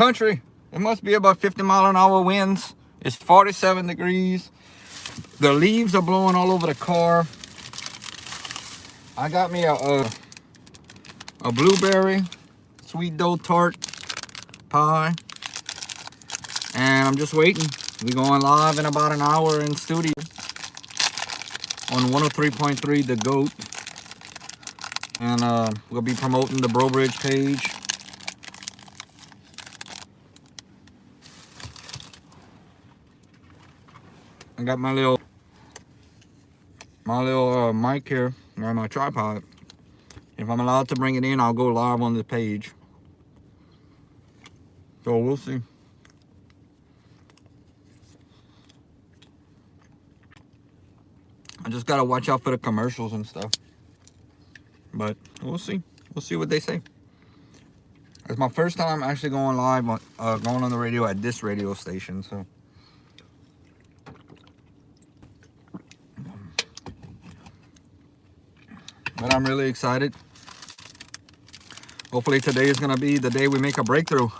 Country, it must be about 50-mile-an-hour winds. It's 47 degrees. The leaves are blowing all over the car. I got me a blueberry sweet dough tart pie, and I'm just waiting. We're going live in about an hour in studio on 103.3 The Goat, and we'll be promoting the Bro Bridge page. I got my little mic here on my tripod. If I'm allowed to bring it in, I'll go live on the page. So we'll see. I just gotta watch out for the commercials and stuff. But we'll see. We'll see what they say. It's my first time actually going live on going on the radio at this radio station. So. But I'm really excited. Hopefully today is going to be the day we make a breakthrough.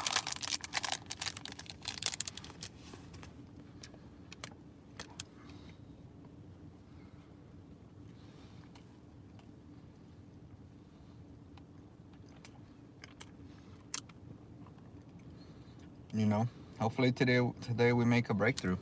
You know, hopefully today we make a breakthrough.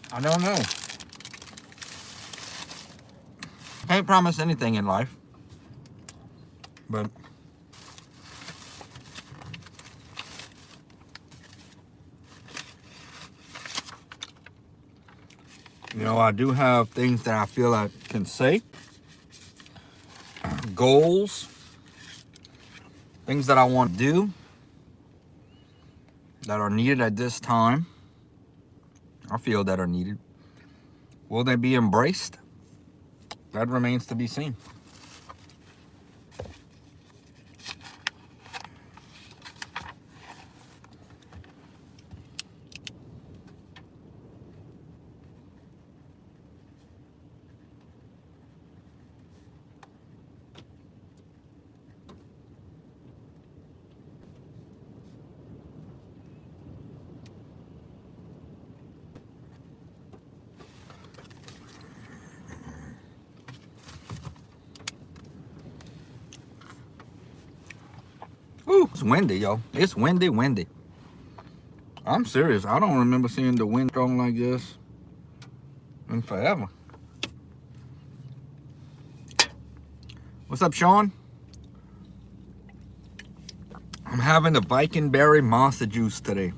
I don't know. Can't promise anything in life. But you know, I do have things that I feel I can say. Goals. Things that I want to do that are needed at this time. I feel that are needed. Will they be embraced? That remains to be seen. Ooh, it's windy, yo. It's windy. I'm serious. I don't remember seeing the wind strong like this in forever. What's up, Sean? I'm having the Viking Berry Monster Juice today.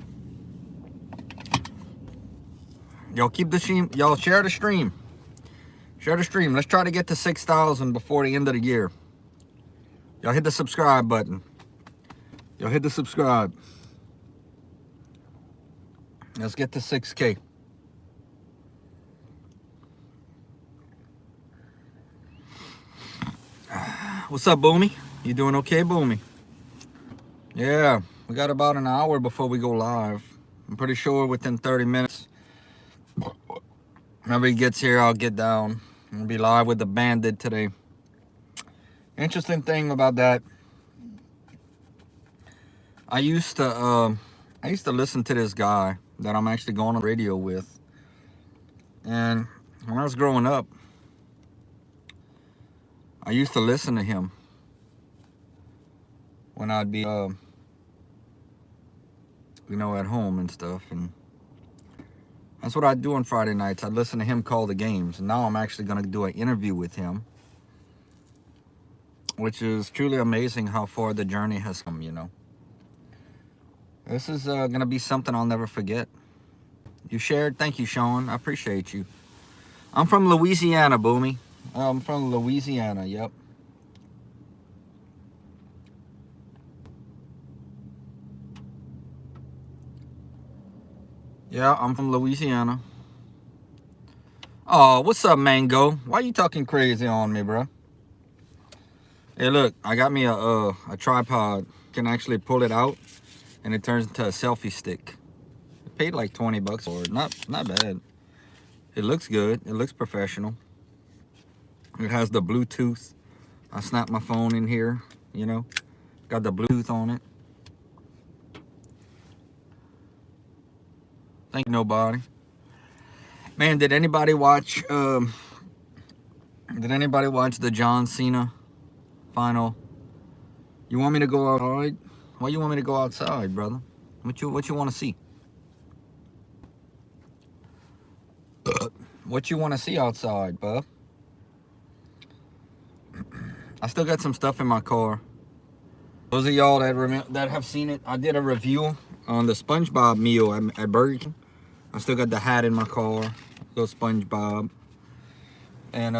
Y'all keep the stream. Y'all share the stream. Share the stream. Let's try to get to 6,000 before the end of the year. Y'all hit the subscribe button. Y'all hit the subscribe. Let's get to 6K. What's up, Boomy? You doing okay, Boomy? Yeah, we got about an hour before we go live. I'm pretty sure within 30 minutes. Whenever he gets here, I'll get down. I'm gonna be live with the Bandit today. Interesting thing about that, I used to listen to this guy that I'm actually going on the radio with, and when I was growing up, I used to listen to him when I'd be, you know, at home and stuff, and that's what I'd do on Friday nights. I'd listen to him call the games, and now I'm actually gonna do an interview with him, which is truly amazing how far the journey has come, you know. This is gonna be something I'll never forget. You shared. Thank you, Sean. I appreciate you. I'm from Louisiana, Boomy. I'm from Louisiana, yep. Yeah, I'm from Louisiana. Oh, what's up, Mango? Why you talking crazy on me, bro? Hey, look, I got me a tripod. Can actually pull it out, and it turns into a selfie stick. I paid like 20 bucks for it. Not bad. It looks good. It looks professional. It has the Bluetooth. I snapped my phone in here, you know. Got the Bluetooth on it. Thank you, nobody. Man, did anybody watch the John Cena final? You want me to go outside? Why you want me to go outside, brother? What you want to see? What you want to see outside, bub? I still got some stuff in my car. Those of y'all that have seen it, I did a review on the SpongeBob meal at Burger King. I still got the hat in my car, little SpongeBob. And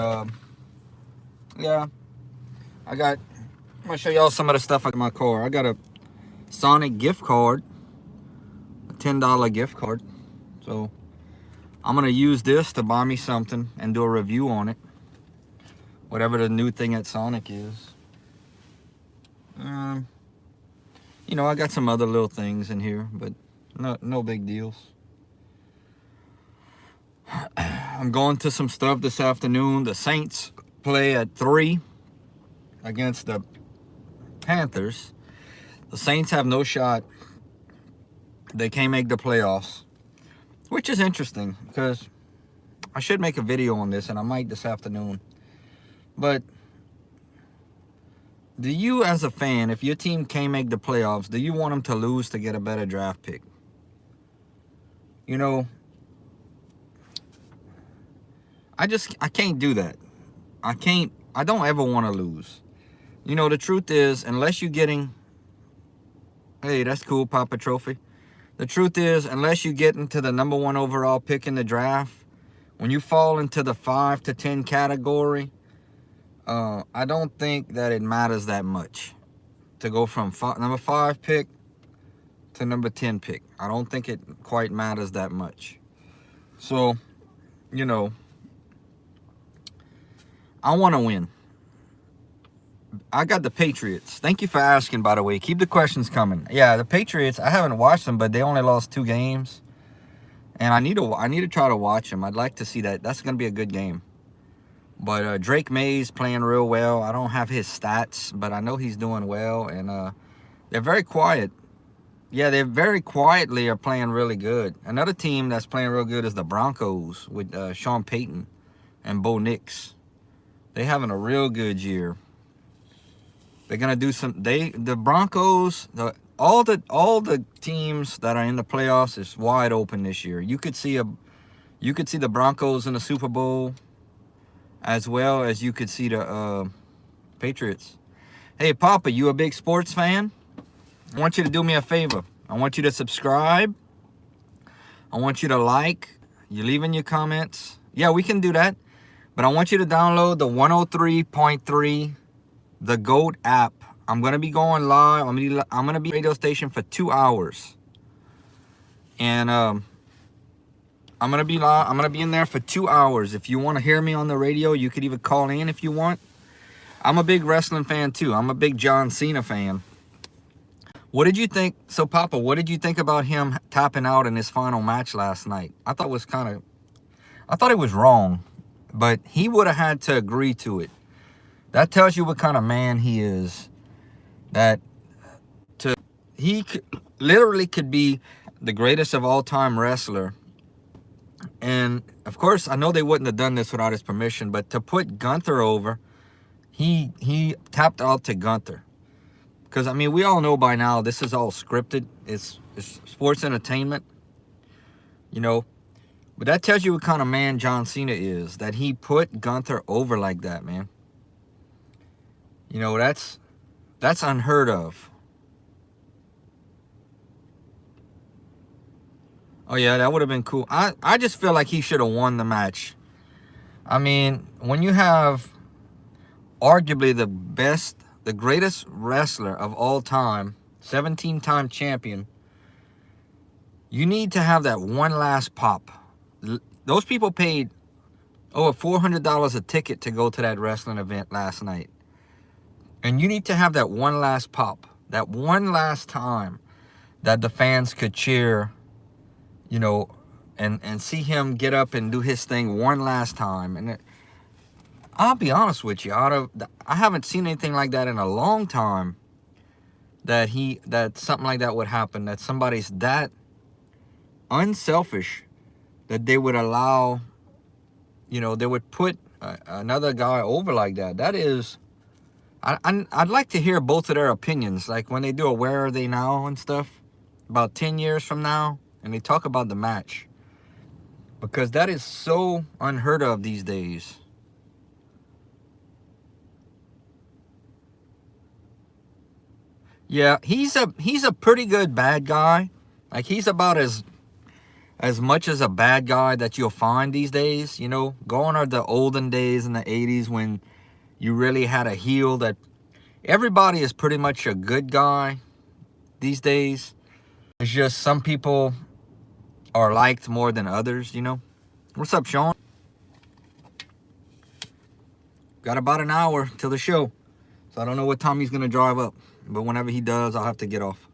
yeah, I'm gonna show y'all some of the stuff in my car. I got a Sonic gift card, a $10 gift card. So I'm gonna use this to buy me something and do a review on it. Whatever the new thing at Sonic is. You know, I got some other little things in here, but no big deals. I'm going to some stuff this afternoon. The Saints play at 3 against the Panthers. The Saints have no shot. They can't make the playoffs, which is interesting because I should make a video on this, and I might this afternoon. But do you, as a fan, if your team can't make the playoffs, do you want them to lose to get a better draft pick? You know, I can't do that. I don't ever want to lose. You know, the truth is, unless you're getting, hey, that's cool, Papa Trophy. The truth is, unless you get into the #1 overall pick in the draft, when you fall into the 5 to 10 category, I don't think that it matters that much to go from number 5 pick to number 10 pick. I don't think it quite matters that much. So, you know, I want to win. I got the Patriots. Thank you for asking, by the way. Keep the questions coming. Yeah, the Patriots, I haven't watched them, but they only lost 2 games. And I need to try to watch them. I'd like to see that. That's going to be a good game. But Drake May's playing real well. I don't have his stats, but I know he's doing well. And they're very quiet. Yeah, they very quietly are playing really good. Another team that's playing real good is the Broncos with Sean Payton and Bo Nix. They're having a real good year. They're gonna do the Broncos, all the teams that are in the playoffs is wide open this year. You could see the Broncos in the Super Bowl, as well as you could see the Patriots. Hey, Papa, you a big sports fan? I want you to do me a favor. I want you to subscribe. I want you to like. You leave in your comments. Yeah, we can do that. But I want you to download the 103.3 The GOAT app. I'm going to be going live. I'm going to be radio station for 2 hours. And I'm going to be live. I'm going to be in there for 2 hours. If you want to hear me on the radio, you could even call in if you want. I'm a big wrestling fan too. I'm a big John Cena fan. What did you think? So, Papa, what did you think about him tapping out in his final match last night? I thought it was wrong, but he would have had to agree to it. That tells you what kind of man he is. He literally could be the greatest of all time wrestler. And of course, I know they wouldn't have done this without his permission, but to put Gunther over, he tapped out to Gunther. Because, I mean, we all know by now this is all scripted. It's sports entertainment, you know. But that tells you what kind of man John Cena is, that he put Gunther over like that, man. You know, that's unheard of. Oh, yeah, that would have been cool. I just feel like he should have won the match. I mean, when you have arguably the greatest wrestler of all time, 17-time champion, you need to have that one last pop. Those people paid over $400 a ticket to go to that wrestling event last night. And you need to have that one last pop, that one last time that the fans could cheer, you know, and see him get up and do his thing one last time. And I'll be honest with you, I haven't seen anything like that in a long time, that something like that would happen, that somebody's that unselfish that they would allow, you know, they would put another guy over like that. That is, I'd like to hear both of their opinions, like when they do a Where Are They Now and stuff, about 10 years from now, and they talk about the match. Because that is so unheard of these days. Yeah, he's a pretty good bad guy. Like, he's about as much as a bad guy that you'll find these days, you know. Gone are the olden days in the 80s when you really had a heel. That everybody is pretty much a good guy these days. It's just some people are liked more than others, you know. What's up, Sean? Got about an hour till the show, so I don't know what time he's gonna drive up, but whenever he does, I'll have to get off.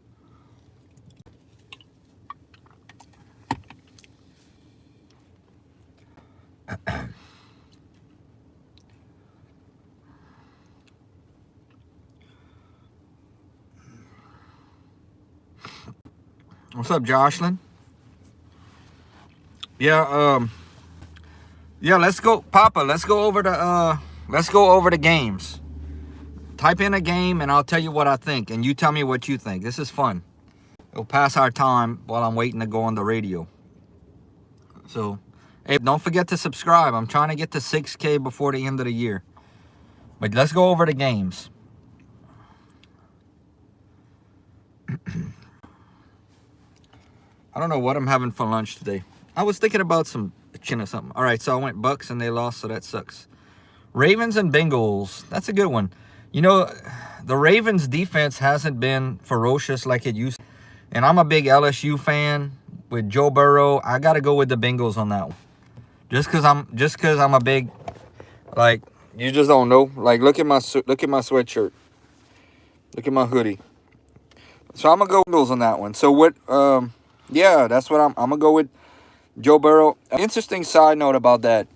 What's up, Jocelyn? Yeah, let's go, Papa. Let's go over the games. Type in a game and I'll tell you what I think, and you tell me what you think. This is fun. It'll pass our time while I'm waiting to go on the radio. So, hey, don't forget to subscribe. I'm trying to get to 6K before the end of the year. But let's go over the games. I don't know what I'm having for lunch today. I was thinking about some chicken or something. All right, so I went Bucks and they lost, so that sucks. Ravens and Bengals. That's a good one. You know, the Ravens defense hasn't been ferocious like it used to. And I'm a big LSU fan with Joe Burrow. I got to go with the Bengals on that one. Just cuz I'm a big, like, you just don't know. Like, look at my sweatshirt. Look at my hoodie. So I'm going to go Bengals on that one. So what yeah, that's what I'm going to go with Joe Burrow. Interesting side note about that.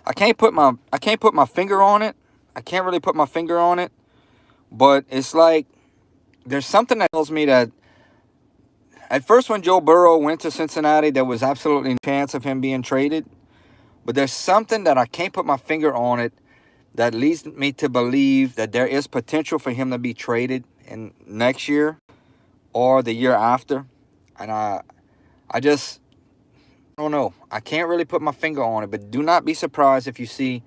I can't put my finger on it. I can't really put my finger on it. But it's like there's something that tells me that at first when Joe Burrow went to Cincinnati, there was absolutely no chance of him being traded. But there's something that I can't put my finger on it that leads me to believe that there is potential for him to be traded in next year or the year after. And I just don't know. I can't really put my finger on it. But do not be surprised if you see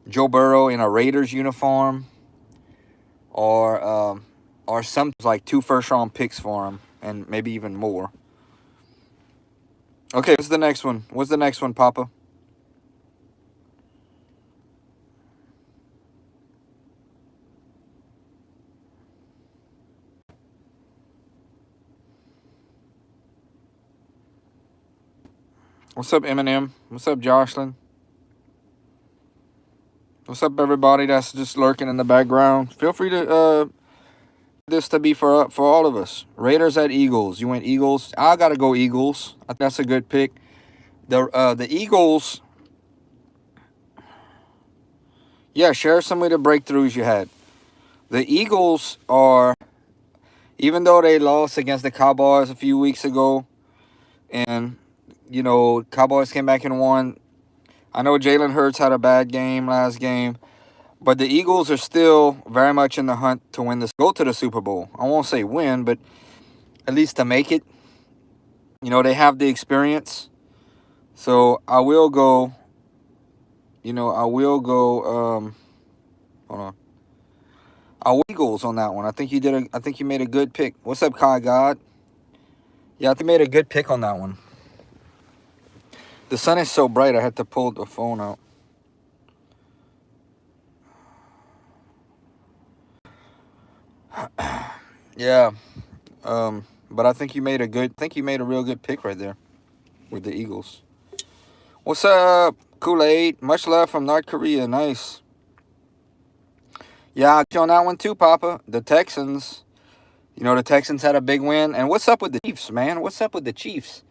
Joe Burrow in a Raiders uniform or some like 2 first-round picks for him and maybe even more. Okay, what's the next one? What's the next one, Papa? What's up, Eminem? What's up, Jocelyn? What's up, everybody that's just lurking in the background? Feel free to this to be for all of us. Raiders at Eagles. You went Eagles. I gotta go Eagles. I think that's a good pick. The Eagles. Yeah, share some of the breakthroughs you had. The Eagles are, even though they lost against the Cowboys a few weeks ago, and you know, Cowboys came back and won. I know Jalen Hurts had a bad game last game, but the Eagles are still very much in the hunt to win this, go to the Super Bowl. I won't say win, but at least to make it. You know, they have the experience. So I will go, hold on. I'll go Eagles on that one. I think you made a good pick. What's up, Kai God? Yeah, I think you made a good pick on that one. The sun is so bright, I had to pull the phone out. Yeah, but I think you made a real good pick right there with the Eagles. What's up, Kool-Aid, much love from North Korea. Nice. Yeah, I got you on that one too, Papa. The Texans. You know, the Texans had a big win. And what's up with the Chiefs, man? What's up with the Chiefs?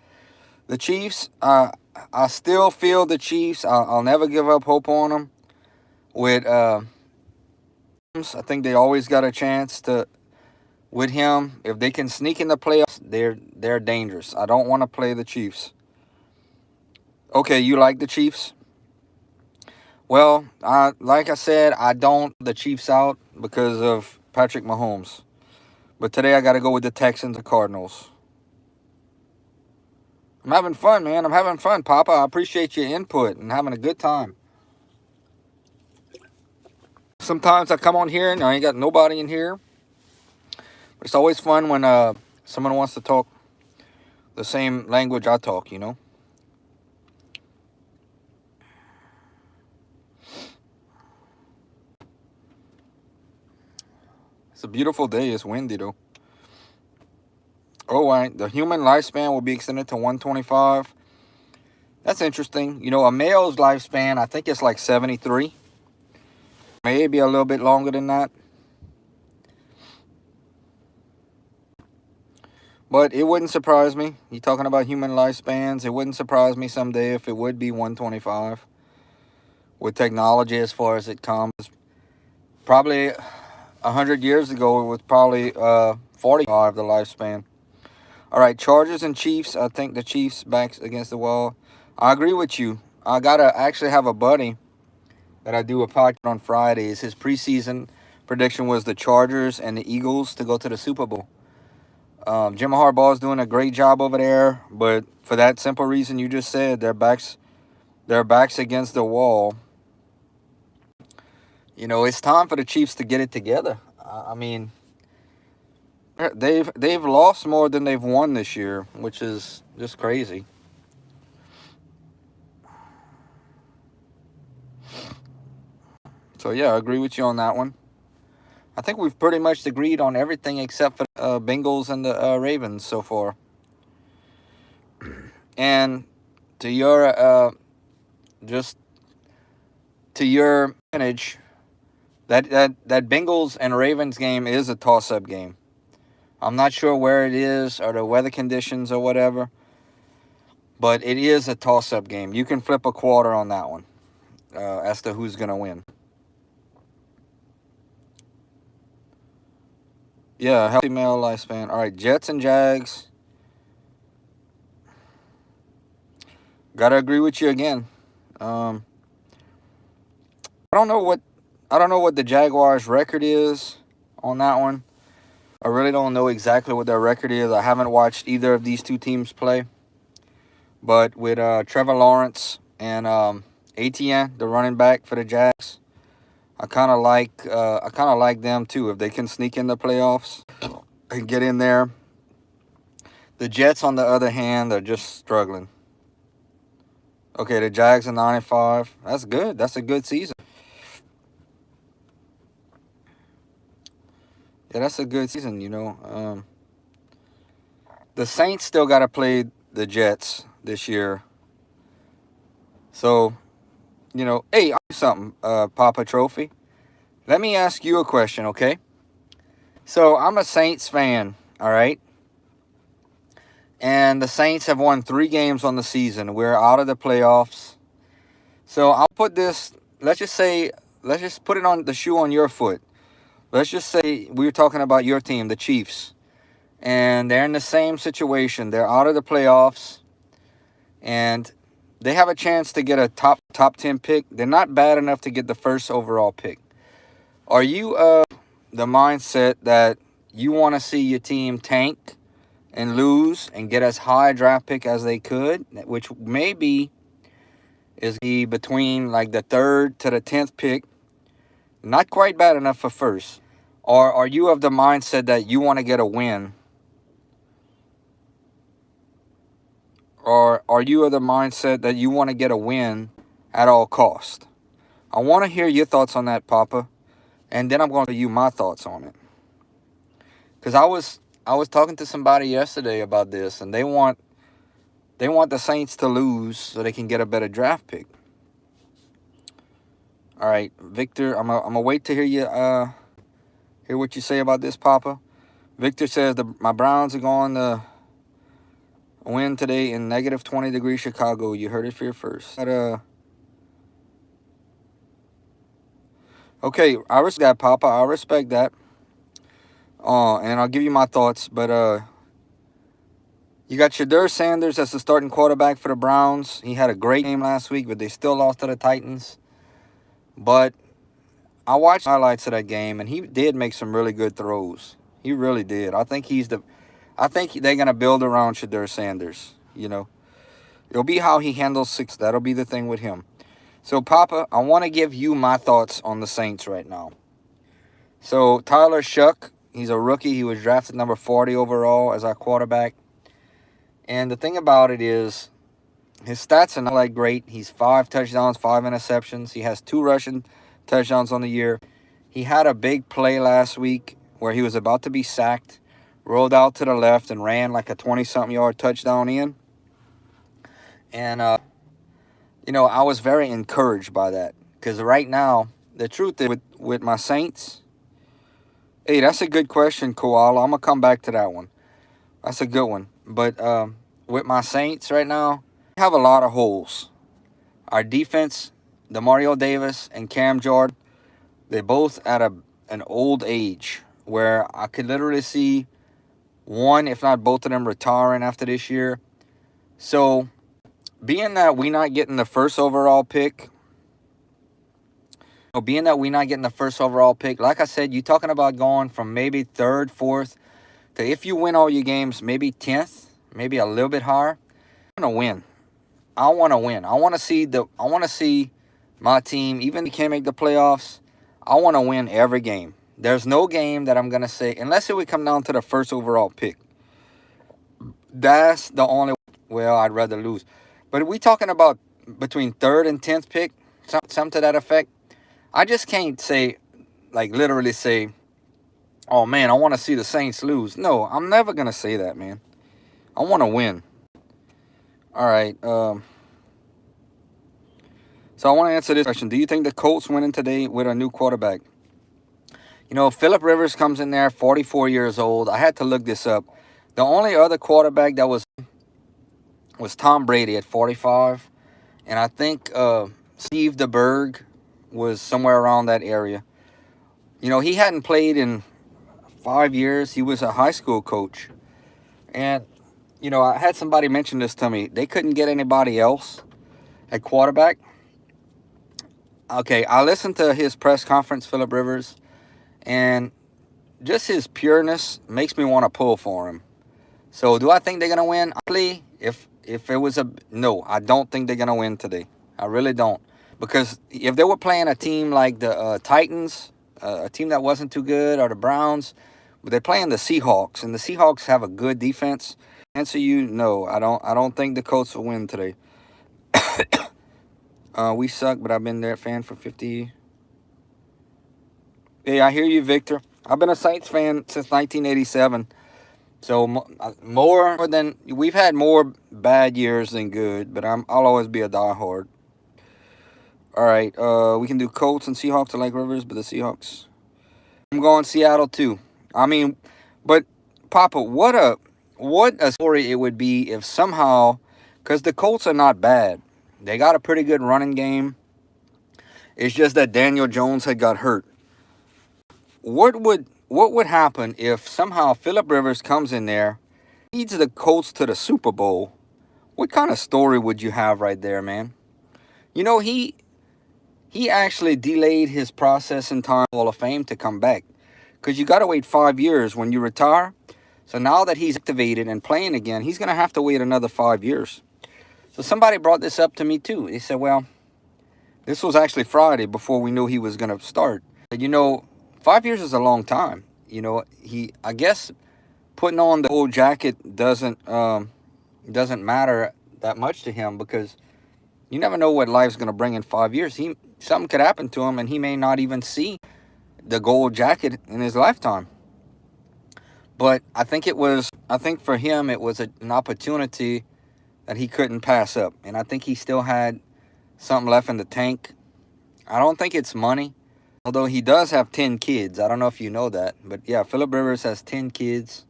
The Chiefs, I still feel the Chiefs. I'll never give up hope on them. With, I think they always got a chance to, with him. If they can sneak in the playoffs, they're dangerous. I don't want to play the Chiefs. Okay, you like the Chiefs? Well, like I said, I don't the Chiefs out because of Patrick Mahomes. But today I got to go with the Texans and Cardinals. I'm having fun, man. I'm having fun, Papa. I appreciate your input and having a good time. Sometimes I come on here and I ain't got nobody in here. But it's always fun when someone wants to talk the same language I talk, you know. It's a beautiful day. It's windy, though. Oh, right. The human lifespan will be extended to 125. That's interesting. You know, a male's lifespan, I think it's like 73. Maybe a little bit longer than that. But it wouldn't surprise me. You're talking about human lifespans. It wouldn't surprise me someday if it would be 125. With technology as far as it comes. Probably 100 years ago, it was probably 45, the lifespan. All right, Chargers and Chiefs. I think the Chiefs backs against the wall. I agree with you. I gotta actually have a buddy that I do a podcast on Fridays. His preseason prediction was the Chargers and the Eagles to go to the Super Bowl. Jim Harbaugh's doing a great job over there, but for that simple reason you just said, their backs against the wall. You know, it's time for the Chiefs to get it together. I mean, they've lost more than they've won this year, which is just crazy. So yeah, I agree with you on that one. I think we've pretty much agreed on everything except for Bengals and the Ravens so far. And to your just to your advantage, that Bengals and Ravens game is a toss-up game. I'm not sure where it is or the weather conditions or whatever, but it is a toss-up game. You can flip a quarter on that one as to who's going to win. Yeah, healthy male lifespan. All right, Jets and Jags. Gotta agree with you again. I don't know what the Jaguars' record is on that one. I really don't know exactly what their record is. I haven't watched either of these two teams play. But with Trevor Lawrence and Etienne, the running back for the Jags, I kind of like them too. If they can sneak in the playoffs and get in there. The Jets, on the other hand, are just struggling. Okay, the Jags are 95. That's good. That's a good season. Yeah, that's a good season, you know. The Saints still got to play the Jets this year. So, you know, hey, I'll do something, Papa Trophy. Let me ask you a question, okay? So, I'm a Saints fan, all right? And the Saints have won 3 games on the season. We're out of the playoffs. So, I'll put this, let's just put it on the shoe on your foot. Let's just say we're talking about your team, the Chiefs. And they're in the same situation. They're out of the playoffs. And they have a chance to get a top 10 pick. They're not bad enough to get the first overall pick. Are you the mindset that you want to see your team tank and lose and get as high a draft pick as they could, which maybe is between like the 3rd to the 10th pick, not quite bad enough for first? Or are you of the mindset that you want to get a win? Or are you of the mindset that you want to get a win at all cost? I want to hear your thoughts on that, Papa. And then I'm going to give you my thoughts on it. Because I was talking to somebody yesterday about this, and they want the Saints to lose so they can get a better draft pick. All right, Victor, I'm gonna wait to hear you hear what you say about this, Papa. Victor says my Browns are going to win today in negative 20 degrees Chicago. You heard it here first. Okay, I respect that, Papa. I respect that. And I'll give you my thoughts. But you got Shedeur Sanders as the starting quarterback for the Browns. He had a great game last week, but they still lost to the Titans. But I watched highlights of that game, and he did make some really good throws. He really did. I think they're gonna build around Shedeur Sanders. You know, it'll be how he handles six. That'll be the thing with him. So, Papa, I want to give you my thoughts on the Saints right now. So, Tyler Shuck, he's a rookie. He was drafted number 40 overall as our quarterback. And the thing about it is, his stats are not like great. He's 5 touchdowns, 5 interceptions. He has 2 rushing touchdowns on the year. He had a big play last week where he was about to be sacked, rolled out to the left and ran like a 20-something yard touchdown in. And, you know, I was very encouraged by that. Because right now, the truth is with my Saints, hey, that's a good question, Koala. I'm going to come back to that one. That's a good one. But with my Saints right now, we have a lot of holes. Our defense, Demario Davis and Cam Jordan, they're both at an old age where I could literally see one, if not both of them, retiring after this year. So, being that we're not getting the first overall pick, like I said, you're talking about going from maybe 3rd, 4th, to if you win all your games, maybe 10th, maybe a little bit higher. I want to win. I want to see my team, even if they can't make the playoffs, I want to win every game. There's no game that I'm going to say, unless it would come down to the first overall pick. That's the only, well, I'd rather lose. But we talking about between 3rd and 10th pick, something to that effect. I just can't say, like literally say, oh man, I want to see the Saints lose. No, I'm never going to say that, man. I want to win. All right. So I want to answer this question. Do you think the Colts winning today with a new quarterback? You know, Phillip Rivers comes in there, 44 years old. I had to look this up. The only other quarterback that was Tom Brady at 45. And I think Steve DeBerg was somewhere around that area. You know, he hadn't played in 5 years. He was a high school coach. And, you know, I had somebody mention this to me. They couldn't get anybody else at quarterback. Okay, I listened to his press conference, Phillip Rivers, and just his pureness makes me want to pull for him. So do I think they're going to win? Honestly, if it was no, I don't think they're going to win today. I really don't. Because if they were playing a team like the Titans, a team that wasn't too good, or the Browns, but they're playing the Seahawks, and the Seahawks have a good defense. Answer you, no, I don't think the Colts will win today. We suck, but I've been their fan for 50. Hey, I hear you, Victor. I've been a Saints fan since 1987. So more than we've had more bad years than good, but I'll always be a diehard. All right, we can do Colts and Seahawks. I like Rivers, but the Seahawks. I'm going Seattle too. I mean, but Papa, what a story it would be if somehow, because the Colts are not bad. They got a pretty good running game. It's just that Daniel Jones had got hurt. What would happen if somehow Phillip Rivers comes in there, leads the Colts to the Super Bowl? What kind of story would you have right there, man? You know, he actually delayed his process in time Hall of Fame to come back. Because you got to wait 5 years when you retire. So now that he's activated and playing again, he's going to have to wait another 5 years. So somebody brought this up to me too. They said, well, this was actually Friday before we knew he was going to start. But, you know, 5 years is a long time. You know, I guess putting on the old jacket doesn't matter that much to him, because you never know what life's going to bring in 5 years. Something could happen to him, and he may not even see the gold jacket in his lifetime. But I think for him, it was an opportunity that he couldn't pass up. And I think he still had something left in the tank. I don't think it's money. Although he does have 10 kids. I don't know if you know that. But yeah, Phillip Rivers has 10 kids.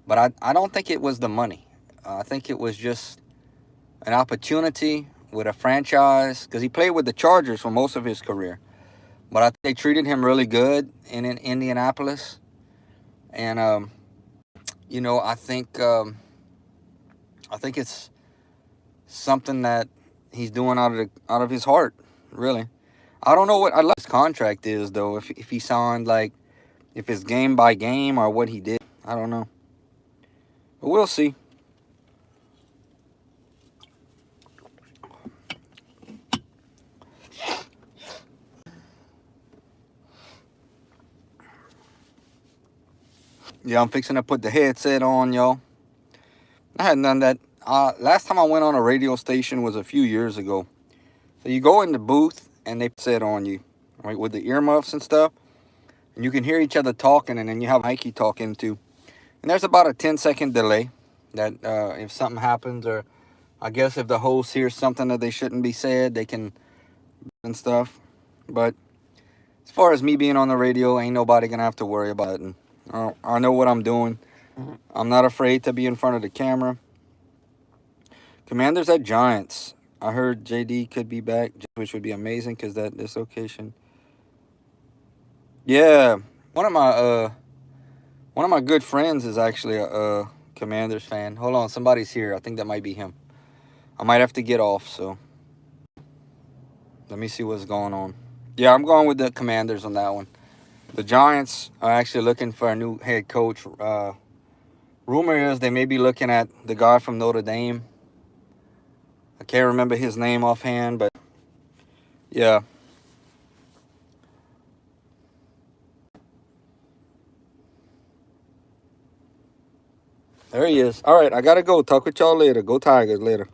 But I don't think it was the money. I think it was just an opportunity with a franchise. Because he played with the Chargers for most of his career. But I think they treated him really good in Indianapolis. And, you know, I think it's something that he's doing out of his heart, really. I don't know what his contract is, though. If he signed, like, if it's game by game or what he did. I don't know. But we'll see. Yeah, I'm fixing to put the headset on, y'all. I hadn't done that. Last time I went on a radio station was a few years ago. So you go in the booth and they put it on you, right, with the earmuffs and stuff. And you can hear each other talking, and then you have Mikey talking too. And there's about a 10-second delay that if something happens, or I guess if the host hears something that they shouldn't be said, they can and stuff. But as far as me being on the radio, ain't nobody gonna have to worry about it. And I know what I'm doing. I'm not afraid to be in front of the camera. Commanders at Giants. I heard JD could be back, which would be amazing because that dislocation. Yeah, one of my good friends is actually a Commanders fan. Hold on, somebody's here. I think that might be him. I might have to get off, so let me see what's going on. Yeah, I'm going with the Commanders on that one. The Giants are actually looking for a new head coach. Rumor is they may be looking at the guy from Notre Dame. I can't remember his name offhand, but yeah. There he is. All right, I got to go. Talk with y'all later. Go Tigers later.